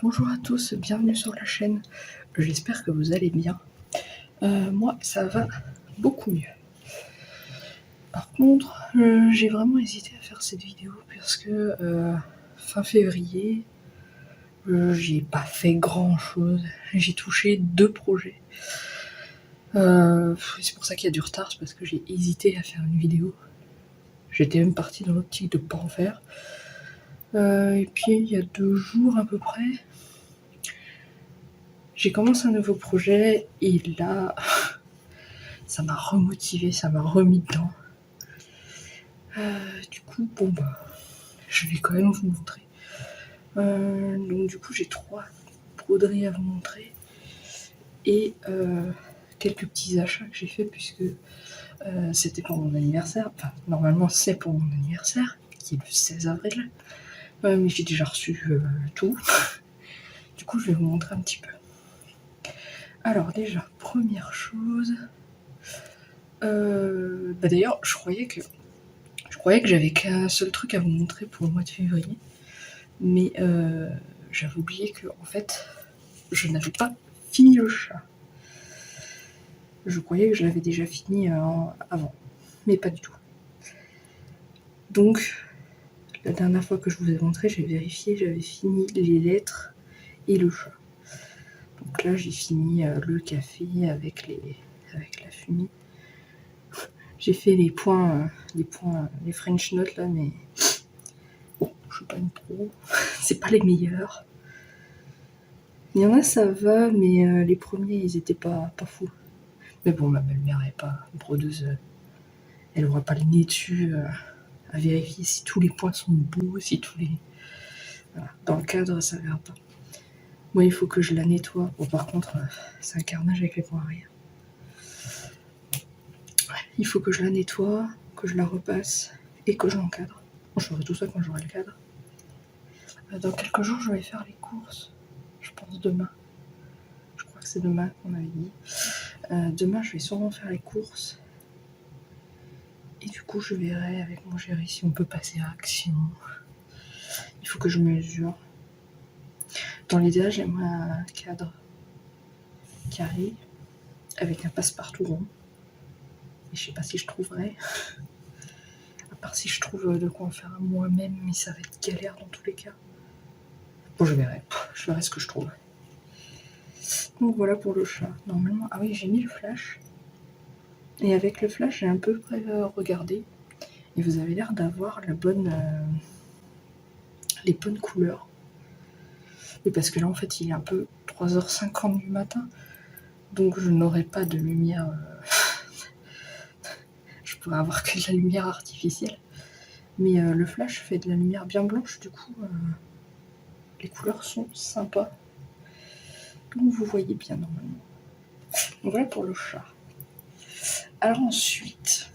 Bonjour à tous, bienvenue sur la chaîne. J'espère que vous allez bien. Moi, ça va beaucoup mieux. Par contre, j'ai vraiment hésité à faire cette vidéo parce que fin février, j'ai pas fait grand chose. J'ai touché 2 projets. C'est pour ça qu'il y a du retard, c'est parce que j'ai hésité à faire une vidéo. J'étais même partie dans l'optique de pas en faire. Et puis il y a 2 jours à peu près, j'ai commencé un nouveau projet et là, ça m'a remotivé, ça m'a remis dedans. Du coup, bon bah, je vais quand même vous montrer. Donc du coup, j'ai 3 broderies à vous montrer et quelques petits achats que j'ai fait puisque c'était pour mon anniversaire. Enfin, normalement, c'est pour mon anniversaire, qui est le 16 avril. Mais j'ai déjà reçu tout. Du coup, je vais vous montrer un petit peu. Alors déjà, première chose... d'ailleurs, je croyais que j'avais qu'un seul truc à vous montrer pour le mois de février. Mais j'avais oublié que, en fait, je n'avais pas fini le chat. Je croyais que je l'avais déjà fini avant, mais pas du tout. Donc, la dernière fois que je vous ai montré, j'ai vérifié, j'avais fini les lettres et le chat. Donc là, j'ai fini le café avec la fumée. J'ai fait les points, les French notes là, mais bon, je suis pas une pro, c'est pas les meilleurs. Il y en a, ça va, mais les premiers, ils étaient pas fous. Mais bon, ma belle-mère n'est pas brodeuse, elle aura pas le nez dessus à vérifier si tous les points sont beaux, si tous les... Voilà. Dans le cadre, ça verra pas. Moi, il faut que je la nettoie. Bon, par contre, c'est un carnage avec les points arrière. Ouais, il faut que je la nettoie, que je la repasse et que je l'encadre. Bon, je ferai tout ça quand j'aurai le cadre. Dans quelques jours, je vais faire les courses. Je pense demain. Je crois que c'est demain qu'on avait dit. Demain, je vais sûrement faire les courses. Et du coup, je verrai avec mon chéri si on peut passer à Action. Il faut que je mesure. Dans l'idéal, j'aimerais un cadre carré avec un passe-partout rond. Et je sais pas si je trouverai. À part si je trouve de quoi en faire un moi-même, mais ça va être galère dans tous les cas. Bon, je verrai. Je verrai ce que je trouve. Donc voilà pour le chat. Normalement, ah oui, j'ai mis le flash. Et avec le flash, j'ai un peu regardé. Et vous avez l'air d'avoir les bonnes couleurs. Et parce que là, en fait, il est un peu 3h50 du matin. Donc je n'aurai pas de lumière. Je pourrais avoir que de la lumière artificielle. Mais le flash fait de la lumière bien blanche, du coup, les couleurs sont sympas. Donc vous voyez bien normalement. Donc voilà pour le chat. Alors ensuite,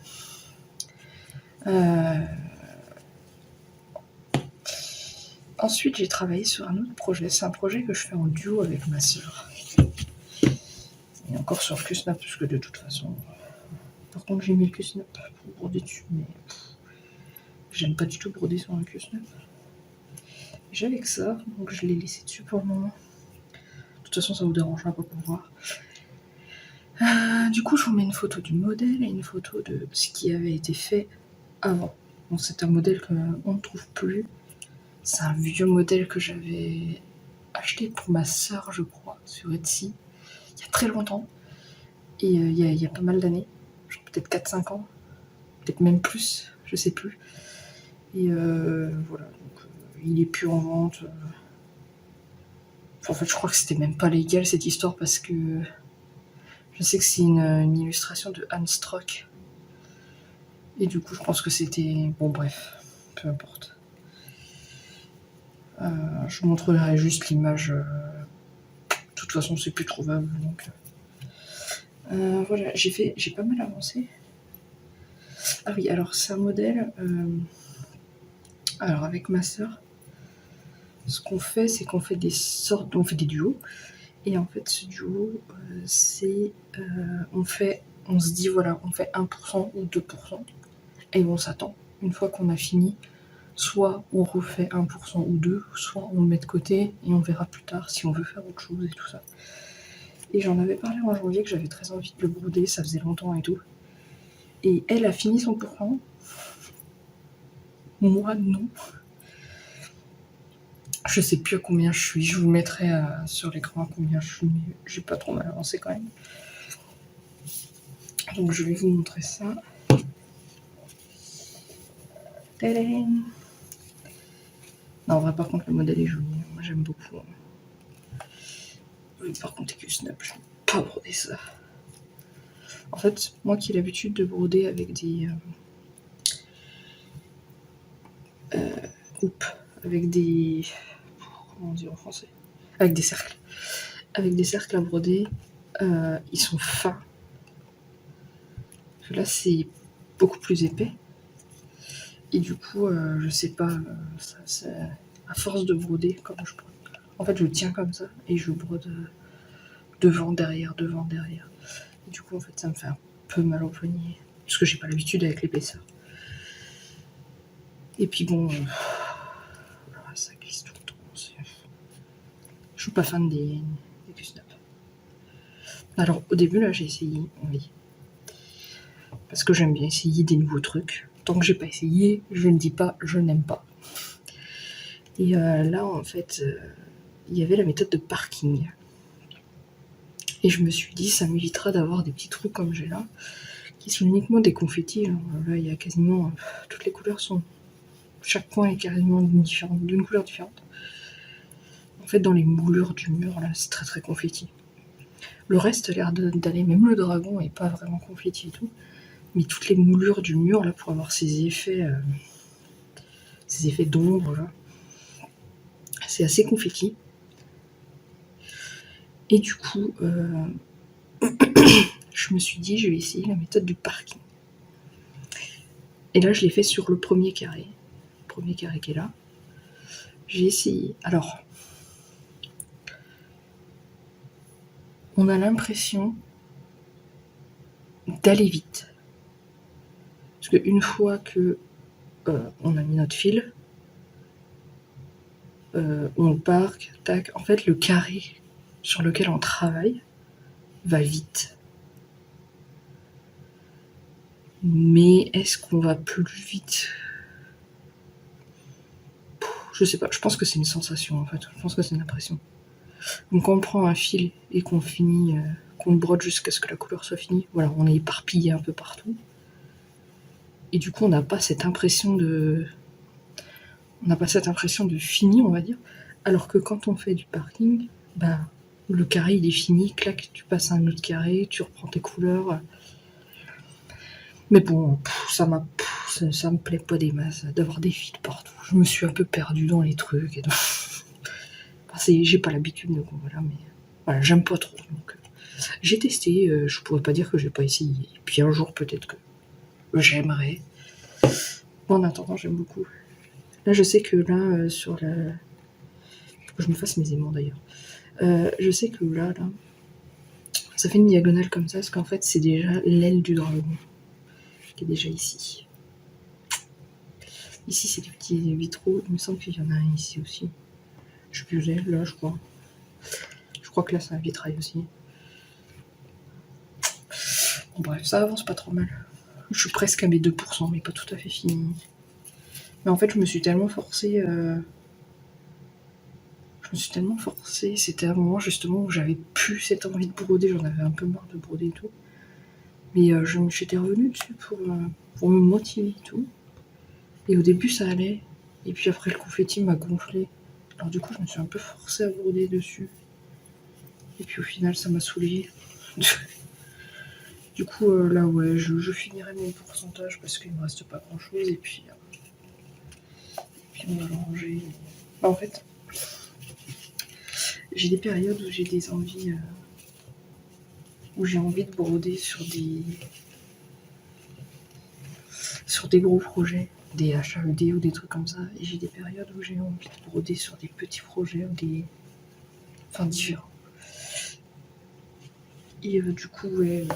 j'ai travaillé sur un autre projet. C'est un projet que je fais en duo avec ma soeur. Et encore sur QSnap, parce que de toute façon... Par contre, j'ai mis le QSnap pour broder dessus, mais j'aime pas du tout broder sur un QSnap. J'avais que ça, donc je l'ai laissé dessus pour le moment. De toute façon, ça vous dérangera pas pour voir. Du coup, je vous mets une photo du modèle et une photo de ce qui avait été fait avant. Bon, c'est un modèle qu'on ne trouve plus. C'est un vieux modèle que j'avais acheté pour ma soeur, je crois, sur Etsy, il y a très longtemps. Et il y a pas mal d'années, genre peut-être 4-5 ans, peut-être même plus, je sais plus. Et voilà, donc il est plus en vente. En fait, je crois que c'était même pas légal cette histoire parce que je sais que c'est une illustration de Hans Strock. Et du coup, je pense que c'était... Bon, bref, peu importe. Je vous montrerai juste l'image. De toute façon, c'est plus trouvable. Donc... voilà, j'ai pas mal avancé. Ah oui, alors c'est un modèle... Alors, avec ma soeur, ce qu'on fait, c'est qu'on fait on fait des duos. Et en fait, ce duo, c'est... on se dit, voilà, on fait 1% ou 2%. Et on s'attend, une fois qu'on a fini, soit on refait 1% ou 2, soit on le met de côté et on verra plus tard si on veut faire autre chose et tout ça. Et j'en avais parlé en janvier que j'avais très envie de le broder, ça faisait longtemps et tout. Et elle a fini son pourpoint. Moi, non. Je sais plus à combien je suis, je vous mettrai sur l'écran à combien je suis, mais j'ai pas trop mal avancé quand même. Donc je vais vous montrer ça. Tadam! Non, en vrai, par contre, le modèle est joli. Moi, j'aime beaucoup. Mais par contre, Snap, je ne vais pas broder ça. En fait, moi qui ai l'habitude de broder avec des coupes, avec des... Comment on dit en français? Avec des cercles. Avec des cercles à broder, ils sont fins. Là, c'est beaucoup plus épais. Et du coup, je sais pas, à force de broder, comment je brode. En fait, je tiens comme ça et je brode devant, derrière, devant, derrière. Et du coup, en fait, ça me fait un peu mal au poignet. Parce que j'ai pas l'habitude avec l'épaisseur. Et puis bon, ça glisse tout le temps. Je suis pas fan des Q-Snap. Alors, au début, là, j'ai essayé, oui. Parce que j'aime bien essayer des nouveaux trucs. Tant que j'ai pas essayé, je ne dis pas je n'aime pas. Et là, en fait, il y avait la méthode de parking. Et je me suis dit, ça m'évitera d'avoir des petits trucs comme j'ai là, qui sont uniquement des confettis. Hein. Là, il y a quasiment... toutes les couleurs sont... Chaque point est quasiment d'une couleur différente. En fait, dans les moulures du mur, là, c'est très très confetti. Le reste a l'air d'aller, même le dragon est pas vraiment confetti et tout. Mais toutes les moulures du mur, là, pour avoir ces effets d'ombre, là, c'est assez confetti. Et du coup, je me suis dit, je vais essayer la méthode du parking. Et là, je l'ai fait sur le premier carré. Le premier carré qui est là. J'ai essayé. Alors, on a l'impression d'aller vite. Parce qu'une fois que on a mis notre fil, on le parque, tac. En fait, le carré sur lequel on travaille va vite. Mais est-ce qu'on va plus vite? Je sais pas, je pense que c'est une sensation en fait. Je pense que c'est une impression. Donc quand on prend un fil et qu'on finit, qu'on le brode jusqu'à ce que la couleur soit finie, voilà, on est éparpillé un peu partout. Et du coup, on n'a pas cette impression de fini, on va dire. Alors que quand on fait du parking, bah, le carré il est fini, clac, tu passes à un autre carré, tu reprends tes couleurs. Mais bon, ça me plaît pas des masses d'avoir des fils partout. Je me suis un peu perdue dans les trucs. Et donc... j'ai pas l'habitude, donc voilà, mais voilà, j'aime pas trop. Donc, j'ai testé, je pourrais pas dire que j'ai pas essayé. Et puis un jour, peut-être que j'aimerais. En attendant, j'aime beaucoup. Là, je sais que là, sur la... Faut que je me fasse mes aimants d'ailleurs. Je sais que là, ça fait une diagonale comme ça, parce qu'en fait, c'est déjà l'aile du dragon qui est déjà ici. Ici, c'est des petits vitraux. Il me semble qu'il y en a un ici aussi. Je sais plus où c'est, là, je crois. Je crois que là, c'est un vitrail aussi. Bon, bref, ça avance pas trop mal. Je suis presque à mes 2%, mais pas tout à fait fini. Mais en fait, je me suis tellement forcée. C'était un moment justement où j'avais plus cette envie de broder. J'en avais un peu marre de broder et tout. Mais j'étais revenue dessus pour me motiver et tout. Et au début, ça allait. Et puis après, le confetti m'a gonflé. Alors du coup, je me suis un peu forcée à broder dessus. Et puis au final, ça m'a saoulée. Du coup, là, ouais, je finirai mon pourcentage parce qu'il me reste pas grand-chose. Et puis on va le ranger. Bah, en fait, j'ai des périodes où j'ai des envies... où j'ai envie de broder sur des gros projets, des HAED ou des trucs comme ça. Et j'ai des périodes où j'ai envie de broder sur des petits projets ou des... Enfin, différents. Et du coup, ouais,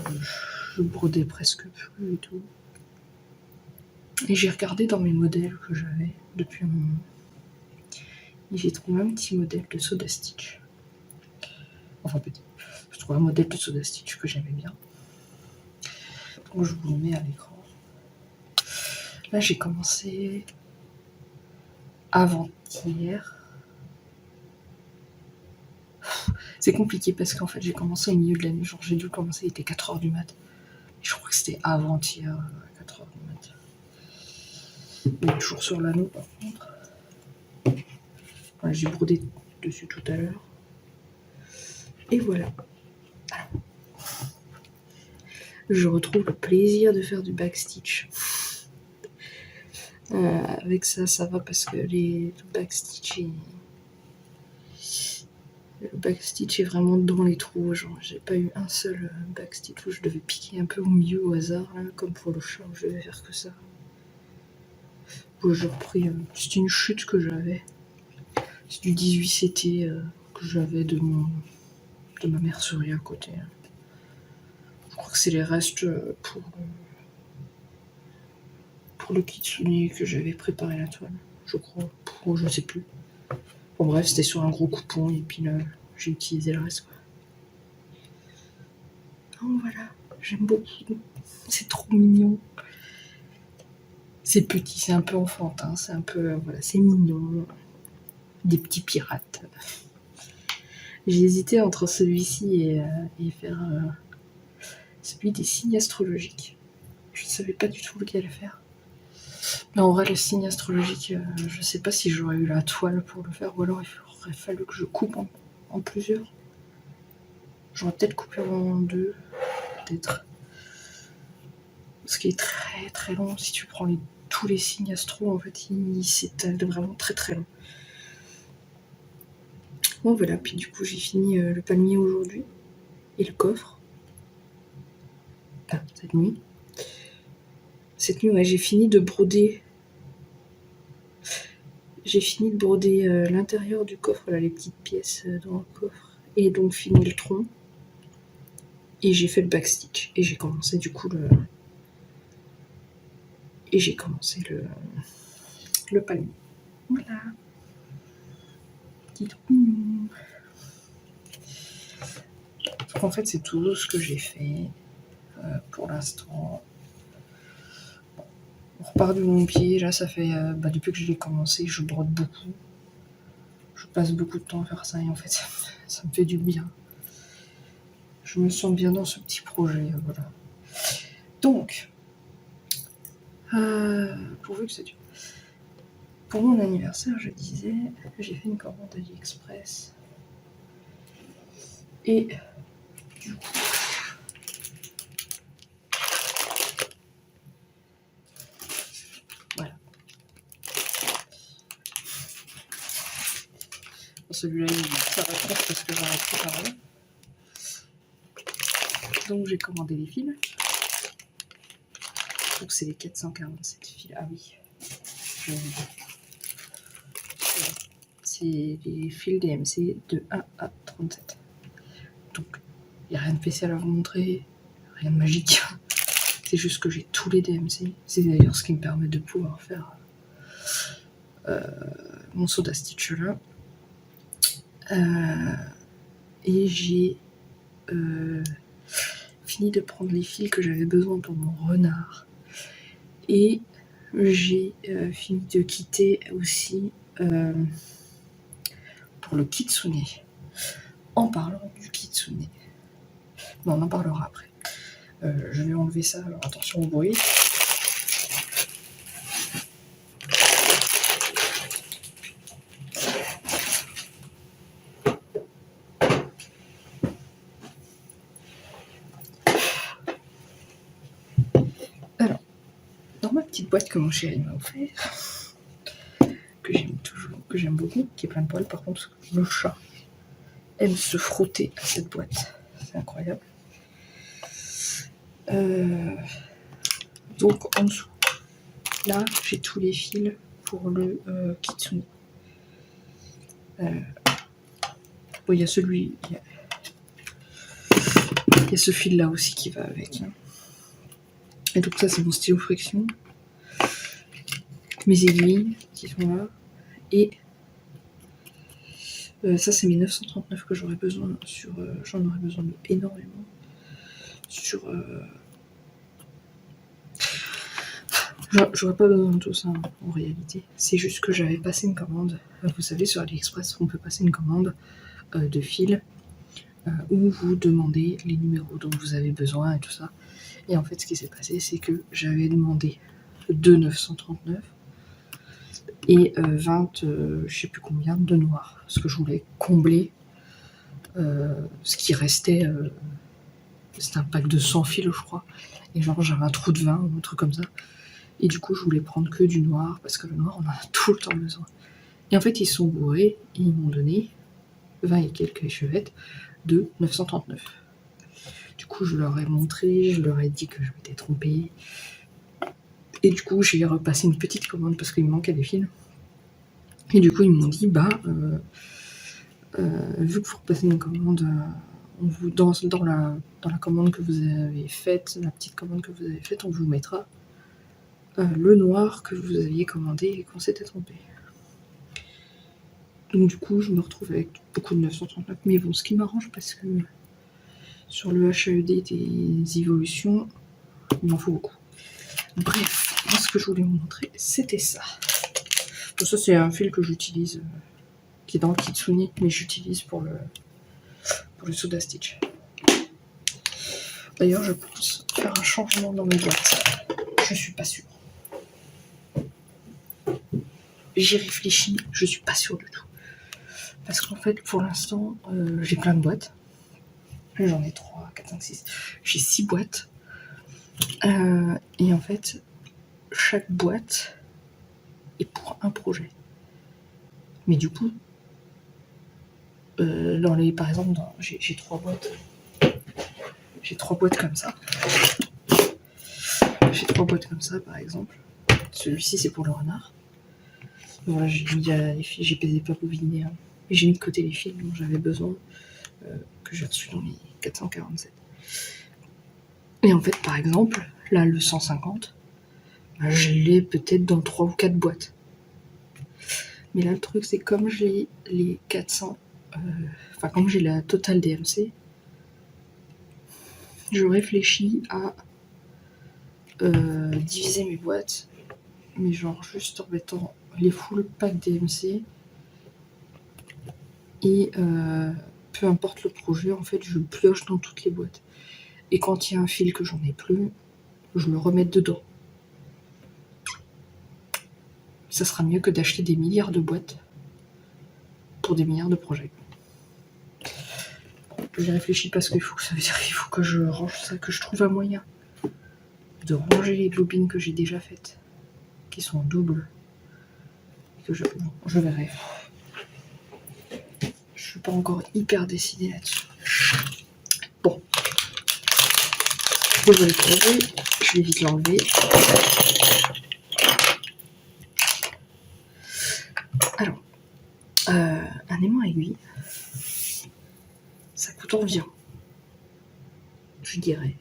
je brodais presque plus et tout. Et j'ai regardé dans mes modèles que j'avais depuis un moment. Et j'ai trouvé un petit modèle de Soda Stitch. Enfin petit. Je trouve un modèle de Soda Stitch que j'aimais bien. Donc je vous le mets à l'écran. Là j'ai commencé avant-hier. C'est compliqué parce qu'en fait j'ai commencé au milieu de la nuit. Genre j'ai dû commencer, il était 4h du mat. Je crois que c'était avant-hier, 4h du mat. Il est toujours sur l'anneau par contre. Voilà, j'ai brodé dessus tout à l'heure. Et voilà. Je retrouve le plaisir de faire du backstitch. Avec ça, ça va parce que le backstitch est vraiment dans les trous. Genre, j'ai pas eu un seul backstitch où je devais piquer un peu au milieu au hasard, là, comme pour le chat où je devais faire que ça. Bon, j'ai repris. C'est une chute que j'avais. C'est du 18CT que j'avais de ma mercerie à côté. Je crois que c'est les restes pour le kitsune que j'avais préparé la toile. Je crois. Je sais plus. Bon bref, c'était sur un gros coupon et puis là, j'ai utilisé le reste. Donc voilà, j'aime beaucoup. C'est trop mignon. C'est petit, c'est un peu enfantin, c'est un peu... voilà, c'est mignon. Des petits pirates. J'ai hésité entre celui-ci et faire celui des signes astrologiques. Je ne savais pas du tout lequel faire. Mais en vrai, le signe astrologique, je sais pas si j'aurais eu la toile pour le faire, ou alors il aurait fallu que je coupe en plusieurs. J'aurais peut-être coupé en deux, peut-être. Ce qui est très très long, si tu prends tous les signes astro, en fait, il s'étale vraiment très très long. Bon voilà, puis du coup j'ai fini le palmier aujourd'hui, et le coffre. Cette nuit. Cette nuit, ouais, j'ai fini de broder. J'ai fini de broder l'intérieur du coffre, là, les petites pièces dans le coffre, et donc fini le tronc. Et j'ai fait le backstitch. Et j'ai commencé du coup le palmier. Voilà. Petit trou mignon. Donc en fait, c'est tout ce que j'ai fait pour l'instant. On repart du bon pied. Là, ça fait depuis que je l'ai commencé, je brode beaucoup. Je passe beaucoup de temps à faire ça et en fait, ça me fait du bien. Je me sens bien dans ce petit projet. Voilà. Donc, pourvu que ça dure. Pour mon anniversaire, je disais, j'ai fait une commande AliExpress. Et du coup, voilà. Bon, celui-là, ça va trop parce que j'en ai trop parlé. Donc j'ai commandé les fils. Donc c'est les 447 fils. Ah oui. C'est les fils DMC de 1 à 37. Donc il n'y a rien de spécial à vous montrer, rien de magique. C'est juste que j'ai tous les DMC. C'est d'ailleurs ce qui me permet de pouvoir faire mon Soda Stitch là. Et j'ai fini de prendre les fils que j'avais besoin pour mon renard. Et j'ai fini de quitter aussi pour le kitsune. En parlant du kitsune. Bon, on en parlera après. Je vais enlever ça, alors attention au bruit. Alors, dans ma petite boîte que mon chéri m'a offert, que j'aime toujours, que j'aime beaucoup, qui est plein de poils, par contre, le chat aime se frotter à cette boîte. C'est incroyable. Donc en dessous, là, j'ai tous les fils pour le kitsune. Bon, il y a celui, il y a ce fil là aussi qui va avec. Et donc ça, c'est mon stylo friction. mes aiguilles qui sont là, et ça c'est mes 939 que j'aurais besoin sur... j'en aurais besoin énormément sur... J'aurais pas besoin de tout ça en réalité. C'est juste que j'avais passé une commande. Vous savez, sur AliExpress, on peut passer une commande de fil où vous demandez les numéros dont vous avez besoin et tout ça. Et en fait, ce qui s'est passé, c'est que j'avais demandé 2 939 et 20, je sais plus combien, de noirs. Parce que je voulais combler ce qui restait. C'était un pack de 100 fils, je crois. Et genre, j'avais un trou de 20 ou un truc comme ça. Et du coup, je voulais prendre que du noir, parce que le noir, on en a tout le temps besoin. Et en fait, ils sont bourrés, et ils m'ont donné 20 et quelques échevettes de 939. Du coup, je leur ai montré, je leur ai dit que je m'étais trompée. Et du coup, j'ai repassé une petite commande, parce qu'il me manquait des fils. Et du coup, ils m'ont dit, vu que vous repassez une commande, on vous, dans la commande que vous avez faite, la petite commande que vous avez faite, on vous mettra le noir que vous aviez commandé et qu'on s'était trompé. Donc du coup, je me retrouve avec beaucoup de 939. Mais bon, ce qui m'arrange, parce que sur le HAED des évolutions, il m'en faut beaucoup. Bref, moi, ce que je voulais vous montrer, c'était ça. Donc ça, c'est un fil que j'utilise, qui est dans le Kitsune, mais j'utilise pour le Soda Stitch. D'ailleurs, je pense faire un changement dans mes boîtes. Je suis pas sûre. J'y réfléchis, je suis pas sûre du tout. Parce qu'en fait, pour l'instant, j'ai plein de boîtes. J'en ai 3, 4, 5, 6. J'ai 6 boîtes. Et en fait, chaque boîte est pour un projet. Mais du coup, par exemple, j'ai 3 boîtes. J'ai 3 boîtes comme ça. J'ai 3 boîtes comme ça, par exemple. Celui-ci, c'est pour le renard. Voilà, j'ai mis les fils, j'ai pesé pas bobiné. Hein. Et j'ai mis de côté les fils dont j'avais besoin, que j'ai reçus dans les 447. Et en fait, par exemple, là, le 150, je l'ai peut-être dans 3 ou 4 boîtes. Mais là, le truc, c'est comme j'ai les 400, comme j'ai la totale DMC, je réfléchis à diviser mes boîtes, mais genre juste en mettant les full pack DMC, et peu importe le projet, en fait, je pioche dans toutes les boîtes. Et quand il y a un fil que j'en ai plus, je le remets dedans. Ça sera mieux que d'acheter des milliards de boîtes pour des milliards de projets. J'ai réfléchi parce qu'il faut, ça veut dire qu'il faut que je range ça, que je trouve un moyen de ranger les globines que j'ai déjà faites, qui sont en double. Et que je verrai. Je suis pas encore hyper décidée là-dessus. Bon. Je vais le trouver. Je vais vite l'enlever. Alors, un aimant aiguille, ça coûte environ, je dirais,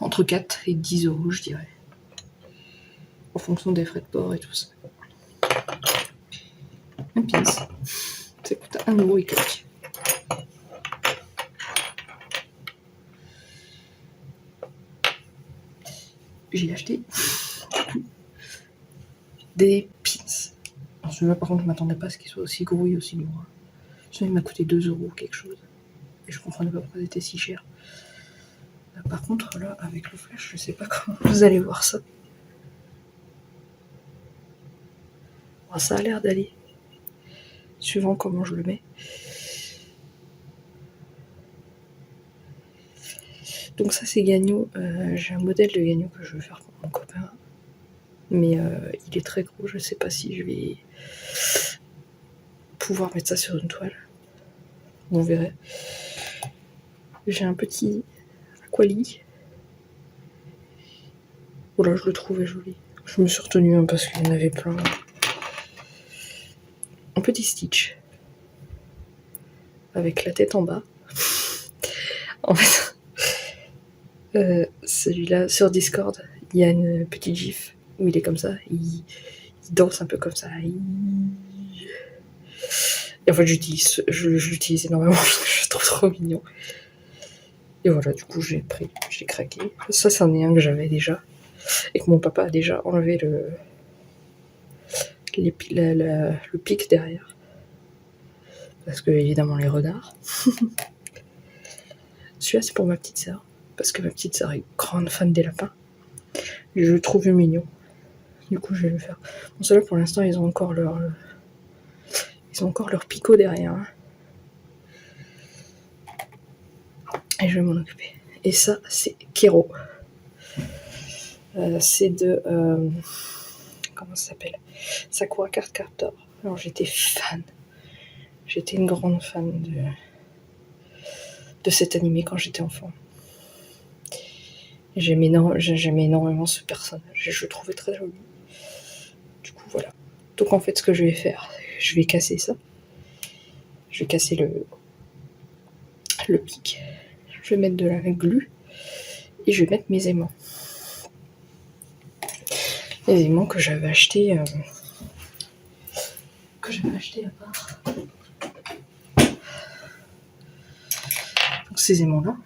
entre 4 et 10 euros, je dirais, en fonction des frais de port et tout ça. Une pièce, ça coûte 1 euro et quelques. J'ai acheté des pins. Alors celui-là, par contre, je m'attendais pas à ce qu'il soit aussi gros et aussi lourd. Celui-là, il m'a coûté 2 euros quelque chose. Et je comprenais pas pourquoi il était si cher. Par contre, là, avec le flash, je sais pas comment vous allez voir ça. Bon, ça a l'air d'aller. Suivant comment je le mets. Donc ça, c'est Gagnon. J'ai un modèle de Gagnon que je veux faire pour mon copain. Mais il est très gros. Je sais pas si je vais pouvoir mettre ça sur une toile. On verrait. J'ai un petit Aquali. Voilà, je le trouvais joli. Je me suis retenue parce qu'il y en avait plein. Un petit Stitch. Avec la tête en bas. En fait, celui-là, sur Discord, il y a une petite gif où il est comme ça, il danse un peu comme ça. Et en fait, je l'utilise énormément parce que je trouve trop mignon. Et voilà, du coup, j'ai craqué. Ça, c'en est un que j'avais déjà. Et que mon papa a déjà enlevé le pic derrière. Parce que, évidemment, les renards. Celui-là, c'est pour ma petite sœur. Parce que ma petite sœur est grande fan des lapins. Et je le trouve mignon. Du coup, je vais le faire. Bon, ceux-là, pour l'instant, ils ont encore leur picot derrière. Hein. Et je vais m'en occuper. Et ça, c'est Kero. C'est de... comment ça s'appelle? Sakura Card Captor. Alors, j'étais fan. J'étais une grande fan de cet animé quand j'étais enfant. J'aimais énormément ce personnage. Je le trouvais très joli. Du coup, voilà. Donc, en fait, ce que je vais faire, je vais casser ça. Je vais casser le pic. Je vais mettre de la glu. Et je vais mettre mes aimants. Les aimants que j'avais achetés... à part. Donc, ces aimants-là,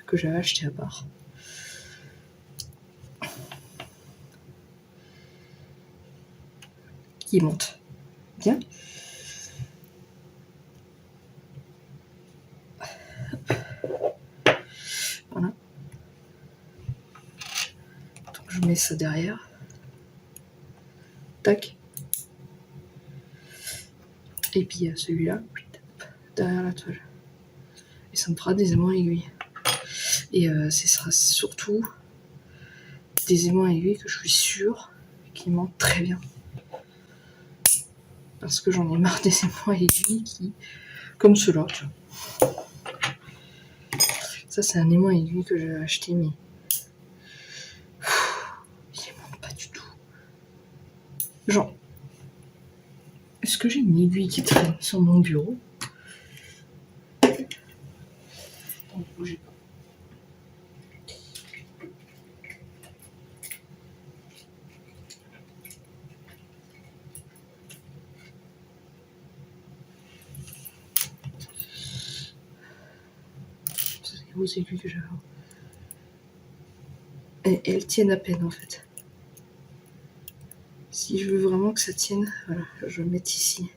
que j'avais achetés à part. Qui montent bien. Voilà. Donc je mets ça derrière. Tac. Et puis celui-là, derrière la toile. Et ça me fera des aimants aiguilles. Et ce sera surtout des aimants aiguilles que je suis sûre qui montent très bien. Parce que j'en ai marre des aimants aiguilles qui... Comme ceux-là, tu vois. Ça, c'est un aimant aiguille que j'ai acheté, mais... il monte pas du tout. Genre... Est-ce que j'ai une aiguille qui traîne sur mon bureau? Non, bougez pas. C'est vos aiguilles que j'avais. Et elles tiennent à peine en fait. Si je veux vraiment que ça tienne, voilà, je vais le mettre ici.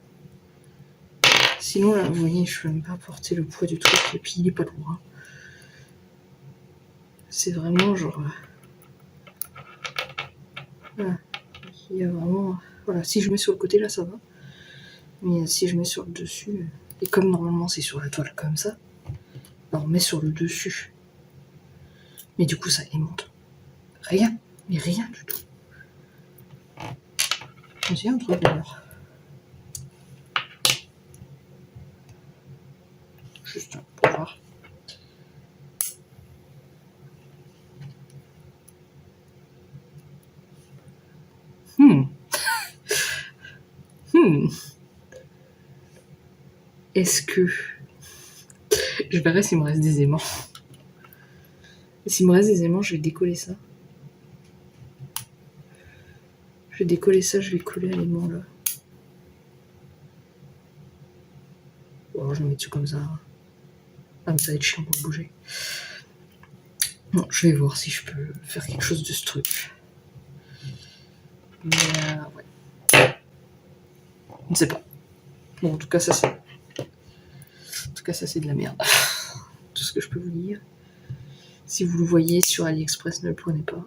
Sinon là, vous voyez, je peux même pas porter le poids du truc et puis il est pas lourd. Hein. C'est vraiment genre... voilà. Il y a vraiment... Voilà, si je mets sur le côté là, ça va. Mais si je mets sur le dessus... Et comme normalement c'est sur la toile comme ça, ben, on met sur le dessus. Mais du coup ça aimonte. Rien. Mais rien du tout. J'ai un truc d'ailleurs. Juste pour voir. Est-ce que... Je verrai s'il me reste des aimants. S'il me reste des aimants, je vais décoller ça. Je vais décoller ça, je vais coller à l'aimant là. Ou alors je vais mettre dessus comme ça. Ah mais ça va être chiant pour le bouger. Non, je vais voir si je peux faire quelque chose de ce truc. Mais ouais. Je ne sais pas. Bon, en tout cas, ça c'est... En tout cas, ça c'est de la merde. Tout ce que je peux vous dire. Si vous le voyez sur AliExpress, ne le prenez pas.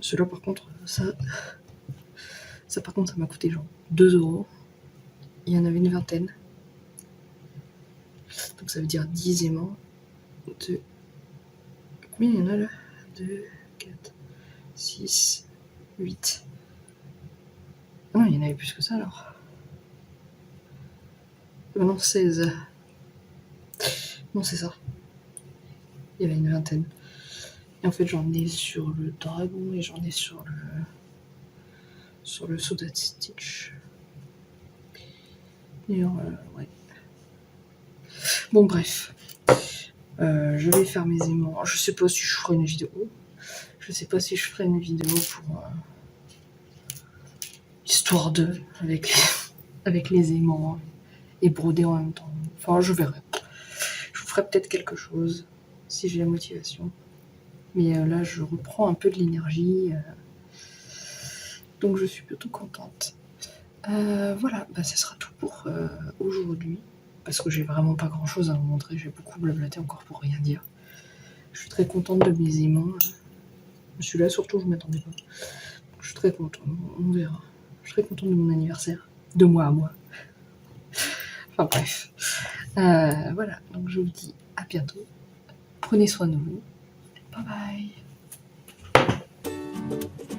Celui-là, par contre, ça par contre, ça m'a coûté genre 2€. Il y en avait une vingtaine. Donc ça veut dire 10 aimants. De... Combien il y en a là 2, 4, 6, 8. Non, il y en avait plus que ça alors. Non, 16. Non, c'est ça. Il y avait une vingtaine. Et en fait, j'en ai sur le dragon et j'en ai sur le Soda Stitch. D'ailleurs, ouais. Bon, bref. Je vais faire mes aimants. Je sais pas si je ferai une vidéo. Je sais pas si je ferai une vidéo pour histoire de avec les aimants et broder en même temps. Enfin, je verrai. Je vous ferai peut-être quelque chose si j'ai la motivation. Mais là, je reprends un peu de l'énergie. Donc, je suis plutôt contente. Voilà, bah, ça sera tout pour aujourd'hui. Parce que j'ai vraiment pas grand chose à vous montrer. J'ai beaucoup blablaté encore pour rien dire. Je suis très contente de mes aimants. Celui-là, surtout, je m'attendais pas. Je suis très contente. On verra. Je suis très contente de mon anniversaire. De moi à moi. Enfin bref. Voilà, donc je vous dis à bientôt. Prenez soin de vous. Bye bye.